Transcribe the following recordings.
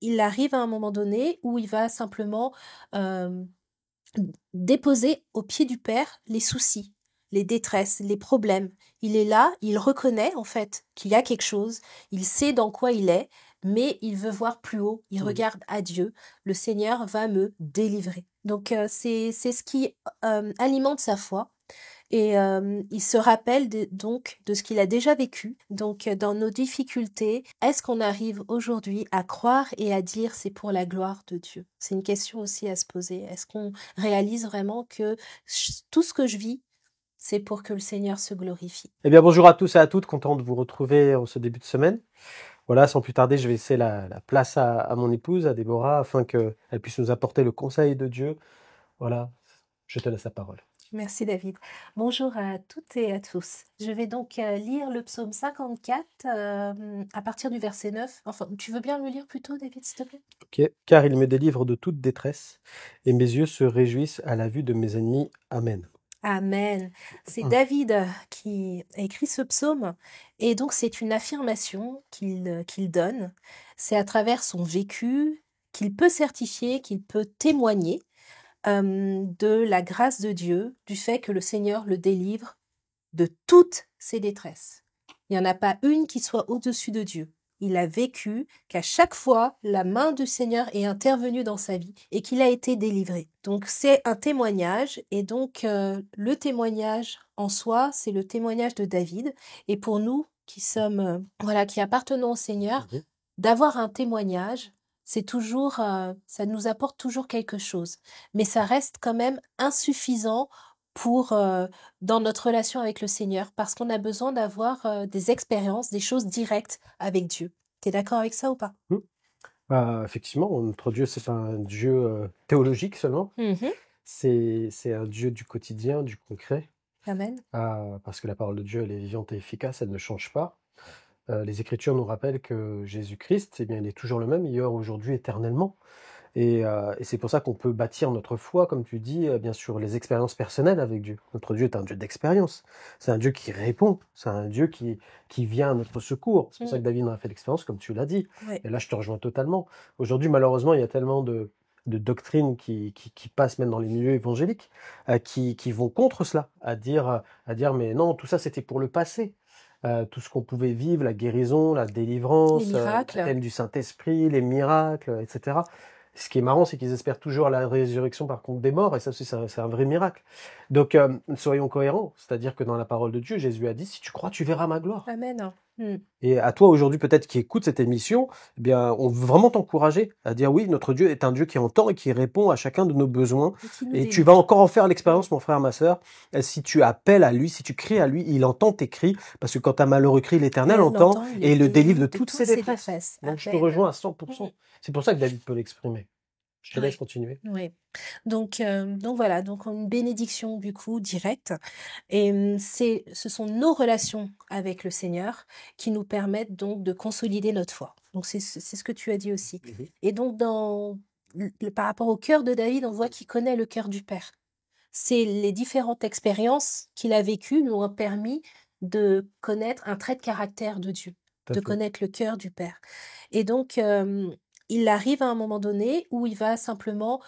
il arrive à un moment donné où il va simplement euh, déposer au pied du Père les soucis, les détresses, les problèmes. Il est là, il reconnaît en fait qu'il y a quelque chose, il sait dans quoi il est, mais il veut voir plus haut, il regarde à Dieu, le Seigneur va me délivrer. Donc c'est ce qui alimente sa foi. Et il se rappelle donc de ce qu'il a déjà vécu. Donc dans nos difficultés, est-ce qu'on arrive aujourd'hui à croire et à dire c'est pour la gloire de Dieu? C'est une question aussi à se poser. Est-ce qu'on réalise vraiment que tout ce que je vis, c'est pour que le Seigneur se glorifie? Eh bien, bonjour à tous et à toutes, content de vous retrouver en ce début de semaine. Voilà, sans plus tarder, je vais laisser la place à mon épouse, à Déborah, afin qu'elle puisse nous apporter le conseil de Dieu. Voilà, je te laisse la parole. Merci David. Bonjour à toutes et à tous. Je vais donc lire le psaume 54 à partir du verset 9. Enfin, tu veux bien le lire plutôt, David, s'il te plaît? Ok. Car il me délivre de toute détresse, et mes yeux se réjouissent à la vue de mes ennemis. Amen. Amen. C'est David qui a écrit ce psaume et donc c'est une affirmation qu'il donne. C'est à travers son vécu qu'il peut certifier, qu'il peut témoigner de la grâce de Dieu, du fait que le Seigneur le délivre de toutes ses détresses. Il n'y en a pas une qui soit au-dessus de Dieu. Il a vécu qu'à chaque fois, la main du Seigneur est intervenue dans sa vie et qu'il a été délivré. Donc c'est un témoignage et donc le témoignage en soi, c'est le témoignage de David. Et pour nous qui sommes, qui appartenons au Seigneur, d'avoir un témoignage, c'est toujours, ça nous apporte toujours quelque chose. Mais ça reste quand même insuffisant pour dans notre relation avec le Seigneur, parce qu'on a besoin d'avoir des expériences, des choses directes avec Dieu. Tu es d'accord avec ça ou pas? Effectivement, notre Dieu, c'est pas un Dieu théologique seulement, c'est un Dieu du quotidien, du concret, Amen. parce que la parole de Dieu, elle est vivante et efficace, elle ne change pas. Les Écritures nous rappellent que Jésus-Christ, eh bien, il est toujours le même, hier, aujourd'hui, éternellement. Et c'est pour ça qu'on peut bâtir notre foi, comme tu dis, bien sûr, les expériences personnelles avec Dieu. Notre Dieu est un Dieu d'expérience. C'est un Dieu qui répond. C'est un Dieu qui vient à notre secours. C'est pour ça que David en a fait l'expérience, comme tu l'as dit. Ouais. Et là, je te rejoins totalement. Aujourd'hui, malheureusement, il y a tellement de doctrines qui passent même dans les milieux évangéliques, qui vont contre cela, à dire, mais non, tout ça, c'était pour le passé. Tout ce qu'on pouvait vivre, la guérison, la Les délivrance, miracles. l'aide du Saint-Esprit, les miracles, etc. Ce qui est marrant, c'est qu'ils espèrent toujours la résurrection par contre des morts, et ça aussi, c'est un vrai miracle. Donc, soyons cohérents, c'est-à-dire que dans la parole de Dieu, Jésus a dit, si tu crois, tu verras ma gloire. Amen. Et à toi aujourd'hui, peut-être qui écoute cette émission, eh bien, on veut vraiment t'encourager à dire oui, notre Dieu est un Dieu qui entend et qui répond à chacun de nos besoins. Et tu vas encore en faire l'expérience, mon frère, ma sœur. Si tu appelles à lui, si tu cries à lui, il entend tes cris, parce que quand un malheureux crie, l'Éternel entend et il le délivre de toutes ses détresses. Donc je te rejoins à 100%. C'est pour ça que David peut l'exprimer. Je te laisse continuer. Oui. Donc voilà, donc une bénédiction du coup directe. Et ce sont nos relations avec le Seigneur qui nous permettent donc de consolider notre foi. Donc c'est ce que tu as dit aussi. Et donc par rapport au cœur de David, on voit qu'il connaît le cœur du Père. C'est les différentes expériences qu'il a vécues lui ont permis de connaître un trait de caractère de Dieu, de connaître le cœur du Père. Et donc il arrive à un moment donné où il va simplement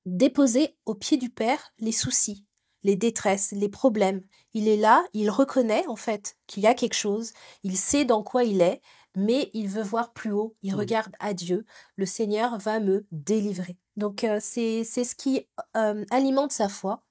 déposer au pied du Père les soucis, les détresses, les problèmes. Il est là, il reconnaît en fait qu'il y a quelque chose, il sait dans quoi il est, mais il veut voir plus haut, il regarde à Dieu, le Seigneur va me délivrer. Donc c'est ce qui alimente sa foi.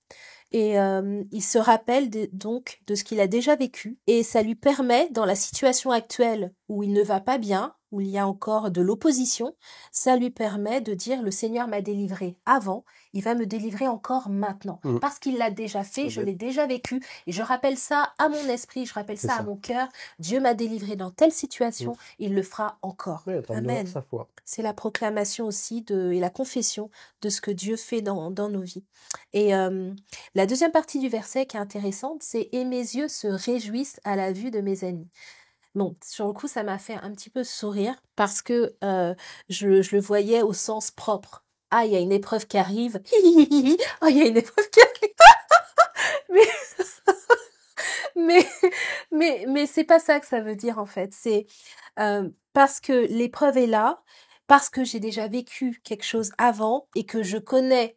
Et il se rappelle donc de ce qu'il a déjà vécu et ça lui permet, dans la situation actuelle où il ne va pas bien, où il y a encore de l'opposition, ça lui permet de dire le Seigneur m'a délivré avant, il va me délivrer encore maintenant. Parce qu'il l'a déjà fait, je l'ai déjà vécu et je rappelle ça à mon esprit, je rappelle ça à mon cœur. Dieu m'a délivré dans telle situation, il le fera encore. Amen. C'est la proclamation aussi et la confession de ce que Dieu fait dans nos vies. Et la deuxième partie du verset qui est intéressante, c'est « Et mes yeux se réjouissent à la vue de mes ennemis ». Bon, sur le coup, ça m'a fait un petit peu sourire parce que je le voyais au sens propre. Ah, il y a une épreuve qui arrive. Ah, il y a une épreuve qui arrive. mais, Mais c'est pas ça que ça veut dire en fait. C'est parce que l'épreuve est là, parce que j'ai déjà vécu quelque chose avant et que je connais,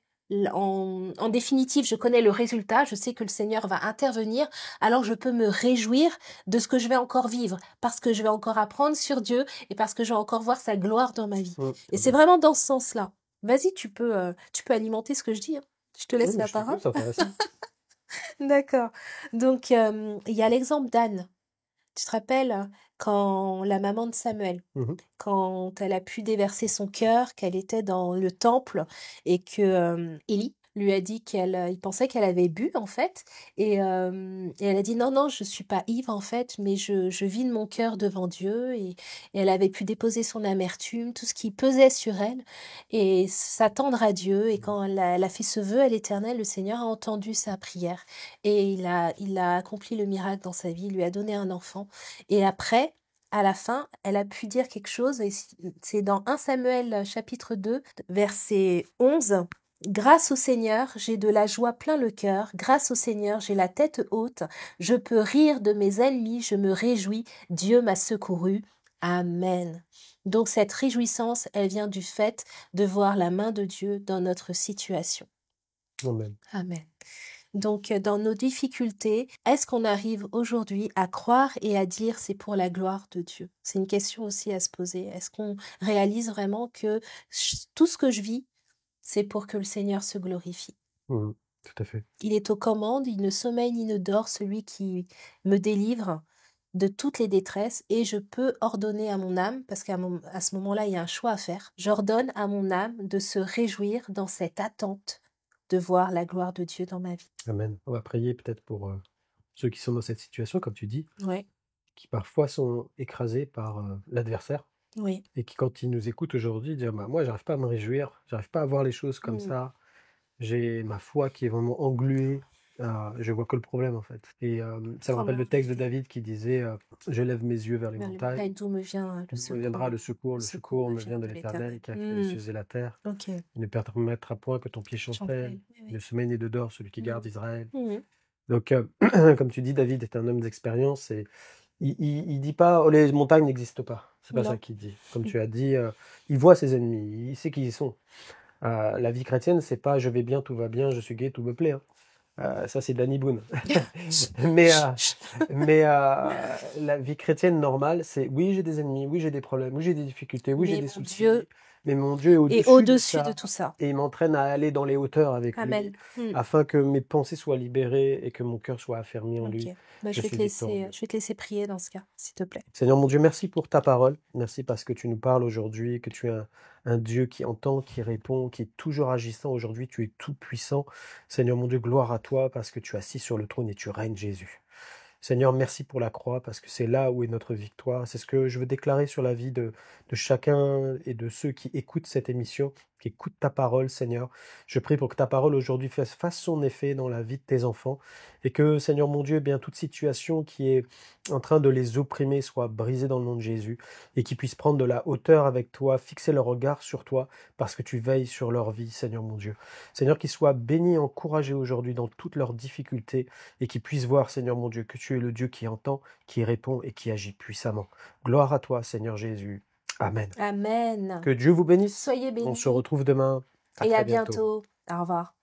en définitive, je connais le résultat, je sais que le Seigneur va intervenir, alors je peux me réjouir de ce que je vais encore vivre, parce que je vais encore apprendre sur Dieu et parce que je vais encore voir sa gloire dans ma vie. Et c'est vraiment dans ce sens-là. Vas-y, tu peux alimenter ce que je dis, hein. Je te laisse Oui, la je t'écoute, parole. c'est intéressant. D'accord. Donc, il y a l'exemple d'Anne. Tu te rappelles quand la maman de Samuel, Mhm. quand elle a pu déverser son cœur, qu'elle était dans le temple et que Élie lui a dit il pensait qu'elle avait bu en fait, et elle a dit non non je suis pas ivre en fait, mais je vide mon cœur devant Dieu, et elle avait pu déposer son amertume, tout ce qui pesait sur elle, et s'attendre à Dieu. Et quand elle a fait ce vœu à l'Éternel, le Seigneur a entendu sa prière et il a accompli le miracle dans sa vie, il lui a donné un enfant. Et après, à la fin, elle a pu dire quelque chose, et c'est dans 1 Samuel chapitre 2, verset 11. Grâce au Seigneur, j'ai de la joie plein le cœur. Grâce au Seigneur, j'ai la tête haute. Je peux rire de mes ennemis, je me réjouis. Dieu m'a secouru. Amen. Donc cette réjouissance, elle vient du fait de voir la main de Dieu dans notre situation. Amen. Amen. Donc, dans nos difficultés, est-ce qu'on arrive aujourd'hui à croire et à dire c'est pour la gloire de Dieu? C'est une question aussi à se poser. Est-ce qu'on réalise vraiment que tout ce que je vis, c'est pour que le Seigneur se glorifie? Mhm. Tout à fait. Il est aux commandes, il ne sommeille ni ne dort, celui qui me délivre de toutes les détresses, et je peux ordonner à mon âme, parce qu'à ce moment-là, il y a un choix à faire. J'ordonne à mon âme de se réjouir dans cette attente de voir la gloire de Dieu dans ma vie. Amen. On va prier peut-être pour ceux qui sont dans cette situation, comme tu dis, Ouais, qui parfois sont écrasés par l'adversaire oui. et qui, quand ils nous écoutent aujourd'hui, disent bah, moi, j'arrive pas à me réjouir, j'arrive pas à voir les choses comme Mm. ça, j'ai ma foi qui est vraiment engluée, je vois que le problème en fait. Et ça me rappelle le texte de David qui disait je lève mes yeux vers les montagnes, D'où me vient le d'où me secours? viendra le secours? Le secours me vient de l'Éternel qui a créé les cieux et la terre. Ok, Il ne permettra point que ton pied chancelle, oui, le sommeil n'est de dehors, celui qui oui. garde Israël. Mhm. Donc, comme tu dis, David est un homme d'expérience et il dit pas oh, les montagnes n'existent pas. C'est pas Non. ça qu'il dit. Comme tu as dit, il voit ses ennemis, il sait qui ils sont. La vie chrétienne, c'est pas je vais bien, tout va bien, je suis gai, tout me plaît, hein. Ça, c'est Danny Boone. mais la vie chrétienne normale, c'est oui, j'ai des ennemis, oui, j'ai des problèmes, oui, j'ai des difficultés, oui, j'ai Mais des mon soucis. Dieu Mais mon Dieu est est au-dessus de au-dessus de ça. tout ça. Et il m'entraîne à aller dans les hauteurs avec lui, Amen. Mm. afin que mes pensées soient libérées et que mon cœur soit affermi en Ok. lui. Bah, Je suis victorieux. je vais te laisser prier dans ce cas, s'il te plaît. Seigneur mon Dieu, merci pour ta parole. Merci parce que tu nous parles aujourd'hui, que tu es un Dieu qui entend, qui répond, qui est toujours agissant aujourd'hui. Tu es tout puissant. Seigneur mon Dieu, gloire à toi parce que tu es assis sur le trône et tu règnes, Jésus. Seigneur, merci pour la croix, parce que c'est là où est notre victoire. C'est ce que je veux déclarer sur la vie de chacun et de ceux qui écoutent cette émission, qui écoutent ta parole, Seigneur. Je prie pour que ta parole aujourd'hui fasse son effet dans la vie de tes enfants, et que, Seigneur mon Dieu, eh bien toute situation qui est en train de les opprimer soit brisée dans le nom de Jésus, et qu'ils puissent prendre de la hauteur avec toi, fixer leur regard sur toi, parce que tu veilles sur leur vie, Seigneur mon Dieu. Seigneur, qu'ils soient bénis, encouragés aujourd'hui dans toutes leurs difficultés, et qu'ils puissent voir, Seigneur mon Dieu, que tu es le Dieu qui entend, qui répond et qui agit puissamment. Gloire à toi, Seigneur Jésus. Amen. Amen. Que Dieu vous bénisse. Soyez bénis. On se retrouve demain. Et très à bientôt. Au revoir.